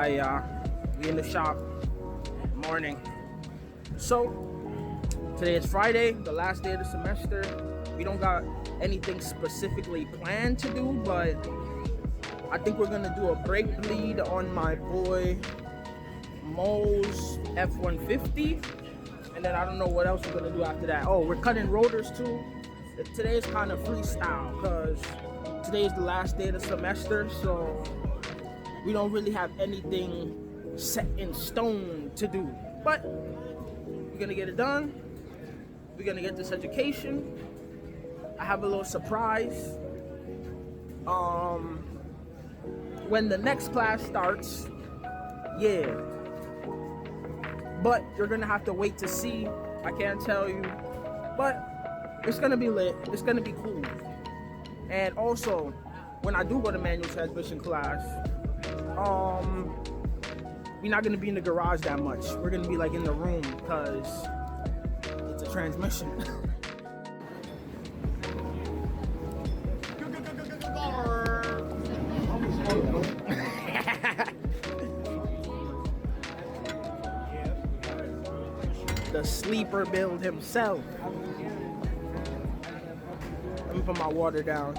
We in the shop. Morning. So today is Friday, the last day of the semester. We don't got anything specifically planned to do, but I think we're gonna do a brake bleed on my boy Mo's F-150, and then I don't know what else we're gonna do after that. Oh, we're cutting rotors too. Today is kind of freestyle because today is the last day of the semester, so we don't really have anything set in stone to do. But we're gonna get it done. We're gonna get this education. I have a little surprise. When the next class starts, yeah. But you're gonna have to wait to see. I can't tell you, but it's gonna be lit. It's gonna be cool. And also, when I do go to manual transmission class, we're not gonna be in the garage that much. We're gonna be like in the room because it's a transmission. The sleeper build himself. Let me put my water down.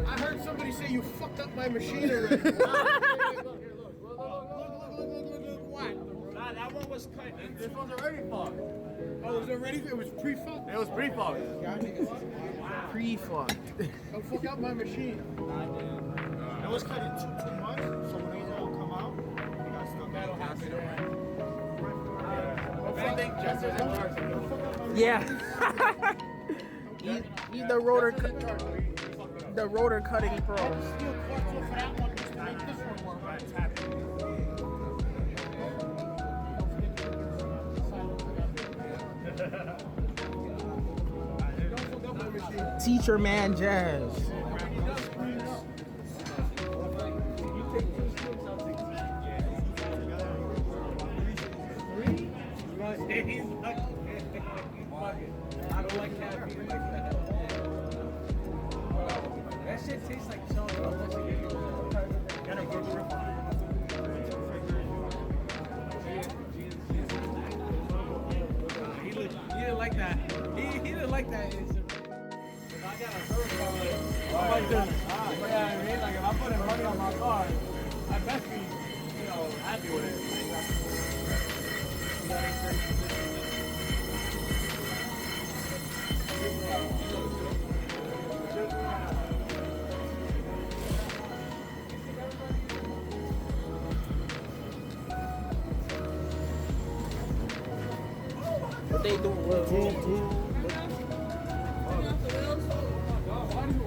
I heard somebody say you fucked up my machine already. Look, what? Nah, that one was cut. This one's already fucked. Oh, it was already? It was pre-fucked? It was pre-fucked. Pre-fucked. Don't fuck up my machine. It was cut in too much, so when those all come out, we got stuck. That'll happen. Yeah. He's the rotor cutting pro. Teacher man jazz. I don't like caffeine like that. That shit tastes like chocolate. He didn't like that. He didn't like that. If I got a hurt I might just, you know what I mean? Like if I put money on my car, I best be, happy with it. What they doing?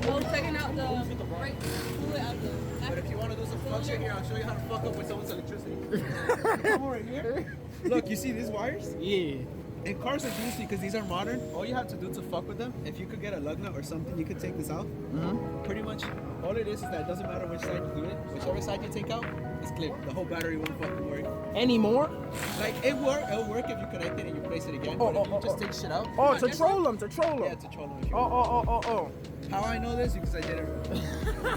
Well, taking out the brake fluid out the. But if you want to do some fuck shit here, I'll show you how to fuck up with someone's electricity. Come over here. Look, you see these wires? Yeah. And cars are juicy because these are modern. All you have to do to fuck with them, if you could get a lug nut or something, you could take this out. Pretty much all it is that it doesn't matter which side you do it. Whichever side you take out, it's clear. The whole battery won't fucking work. Anymore? Like, it'll work if you connect it and you place it again. But if you just take shit out. Oh, to troll them, to troll Yeah, them. to troll him. If you Oh. How I know this? Because I did it.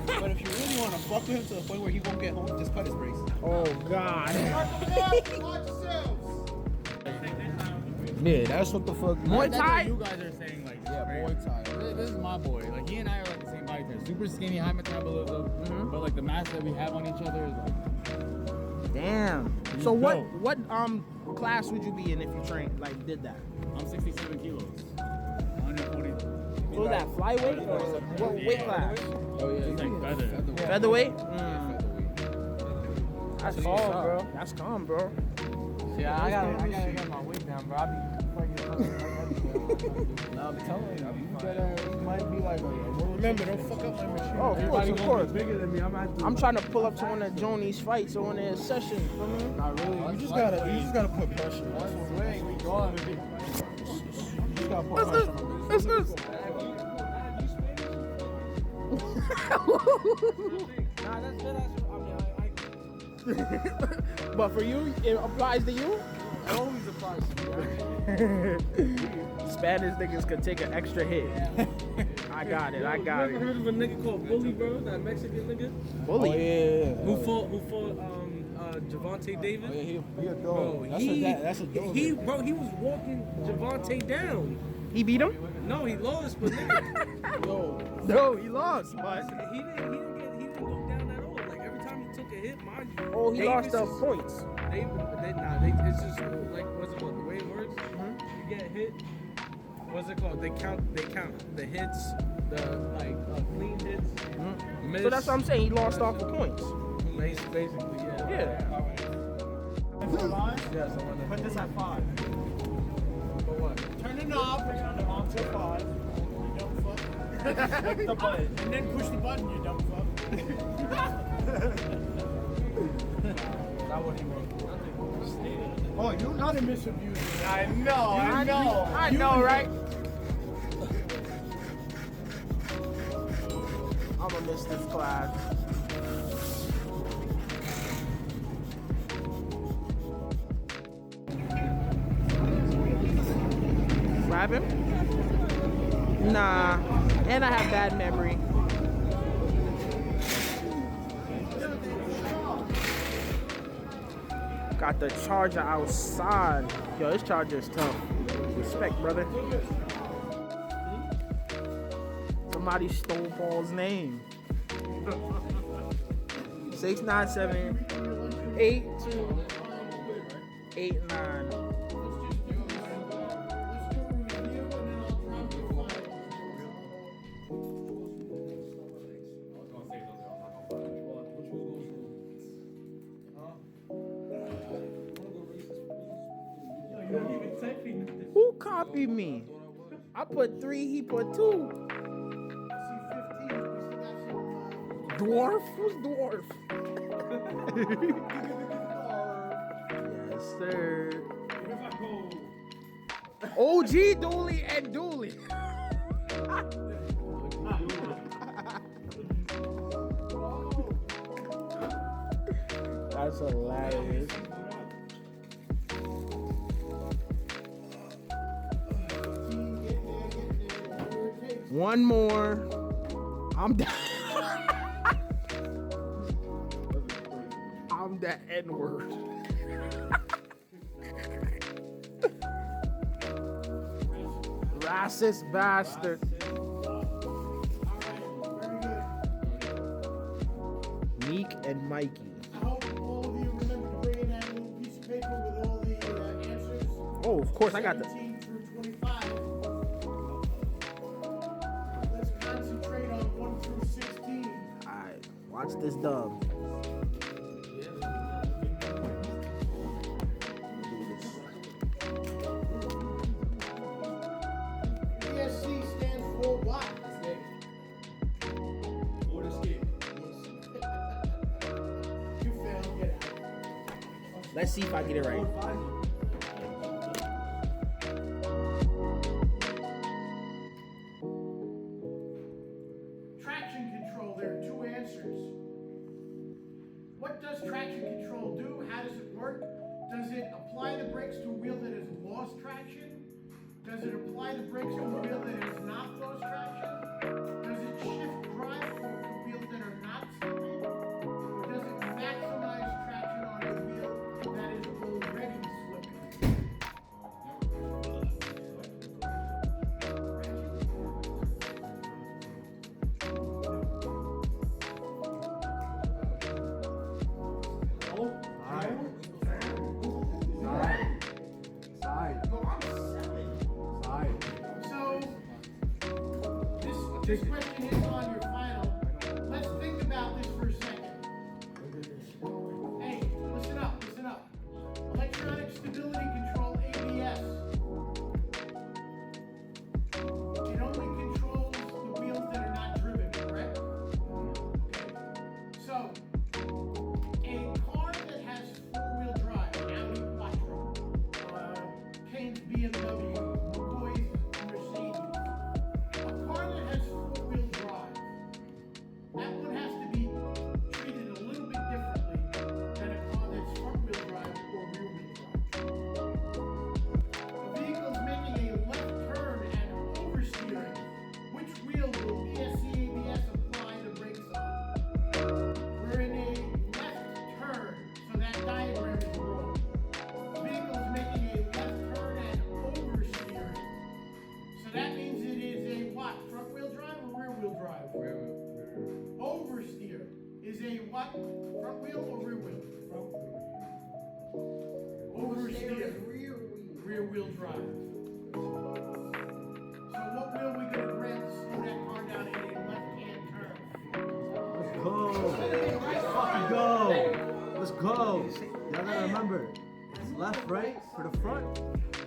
But if you really want to fuck with him to the point where he won't get home, just cut his brakes. Oh, God. Yeah, that's what the fuck. Muay That's Thai? what you guys are saying, like, yeah, Muay Thai. This is my boy. Like, he and I are like the same body type. Super skinny, high metabolism. But like the mass that we have on each other is like. Damn. So what class would you be in if you trained, like, did that? I'm 67 kilos. 140. So that flyweight or what weight class? Oh yeah, it's like feather. Featherweight? That's That's calm, what's up. bro. That's calm, bro. Yeah, I gotta get my weight down, bro. I be fucking. Nah, I'm telling you, I'll be You fine. better. You might be like a Remember, don't fuck up my machine. Oh, of course, Everybody of gonna course. be bigger than me. I'm gonna have to. I'm trying to pull up to one of Joni's fights or one of his sessions. Feel me? Not really. You just gotta put pressure. One swing, we gone. You just gotta put pressure on this. Nah, that's good. But for you, it applies to you. It always applies to me. Spanish niggas could take an extra hit. I got it. I got You ever heard it. of a nigga called Bully, bro? That Mexican nigga Bully. yeah. who fought Javante Davis. Oh, yeah, he a dog. Bro, That's a dog. he was walking Javante down. He beat him? No, he lost, but nigga, No, he lost. But he didn't go down at all. Like every time he took a hit, mind you. oh, he lost the Davis is- points. It's just like what's it called? The way it works, you get hit. What's it called? They count the hits, the clean hits. Miss. So that's what I'm saying. He lost off the points. Basically, yeah. Yeah. Yes, I wanna- Put this at 5. For what? Turn the knob, put it on the on to 5. You dumb fuck. Click the button. And then push the button, you dumb fuck. That what he wrote. Oh, you're not a misabusing. I know, I know, right? I'm gonna miss this class. Grab him? Nah. And I have bad memory. Got the charger outside. Yo, this charger is tough. Respect, brother. Somebody stole Paul's name. 697 8289. Who copied me? I put 3, he put 2. Dwarf? Who's dwarf? Yes, sir. OG Dooley and Dooley. That's hilarious. One more. I'm done. I'm that N-word. Racist bastard. Meek and Mikey. I hope all of you remember to bring in that little piece of paper with all the answers. Oh, of course, I got the. 17 through 25. Let's concentrate on 1 through 16. Alright, watch this dub. ESC stands for what? You failed, get out. Let's see if I get it right. Traction control, there are 2 answers. What does traction control do? How does it work? Does it apply the brakes to a wheel that has lost traction? Does it apply the brakes to a wheel that has not lost traction? Does it shift drive for wheels that are not slipping? Or does it maximize traction on a wheel that is already slipping? So, this question is on your final. Let's think about this for a second. Hey, wheel will ESC, ABS apply the brakes on. We're in a left turn, so that diagram is wrong. The vehicle is making a left turn and oversteering. So that means it is a what? Front wheel drive or rear wheel drive? Oversteer is a what? Front wheel or rear wheel? Oversteer. Rear wheel drive. So what wheel we gonna grab to slow that car down in a left-hand turn? Let's go. Let's fucking go. Let's go. Y'all gotta remember, it's left, right for the front,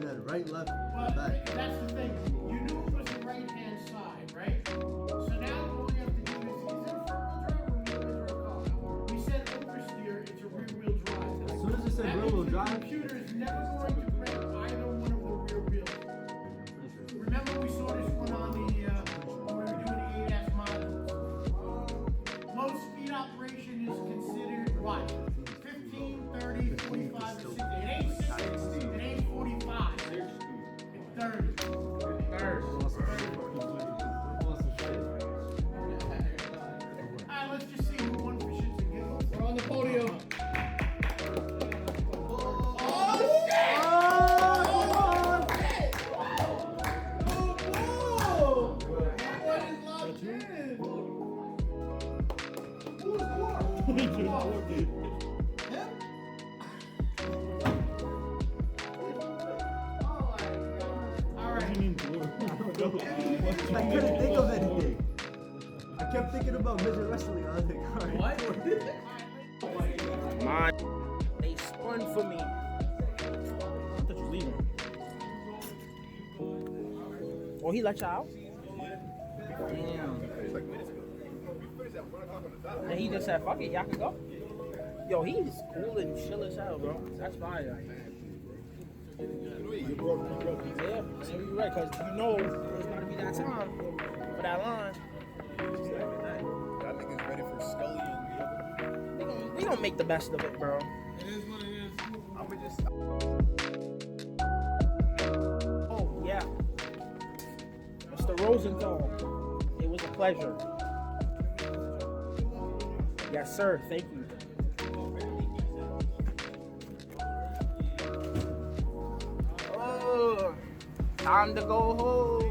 then right, left for Well, the back. that's the thing. You knew it was the right-hand side, right? So now all you have to do is it a front-wheel drive or rear-wheel drive car? We said oversteer, it's a rear-wheel drive. As soon as it said That rear wheel means the drive, computer is never going to grab either one of the rear wheels. Remember we saw this one on the, when we were doing the ADAS modules. Low speed operation is considered what? 15, 30, 45, or 60. It ain't 60, it ain't 45. It's 30. Alright, let's just see who won for shits and giggles. We're on the podium. I couldn't think of anything. I kept thinking about midget wrestling. I was like, alright. Mine. They spun for me. I thought you was leaving. Oh, he let you out? Damn. And he just said, fuck it, y'all can go. Yo, he's cool and chill as hell, bro. That's fire. Yeah, so you're right, because you know there's gotta be that time for that line. That nigga's ready for Scully and We gonna make the best of it, bro. It is what it is. I'ma just. Oh, yeah. Mr. Rosenthal, it was a pleasure. Yes, sir. Thank you. Oh, time to go home.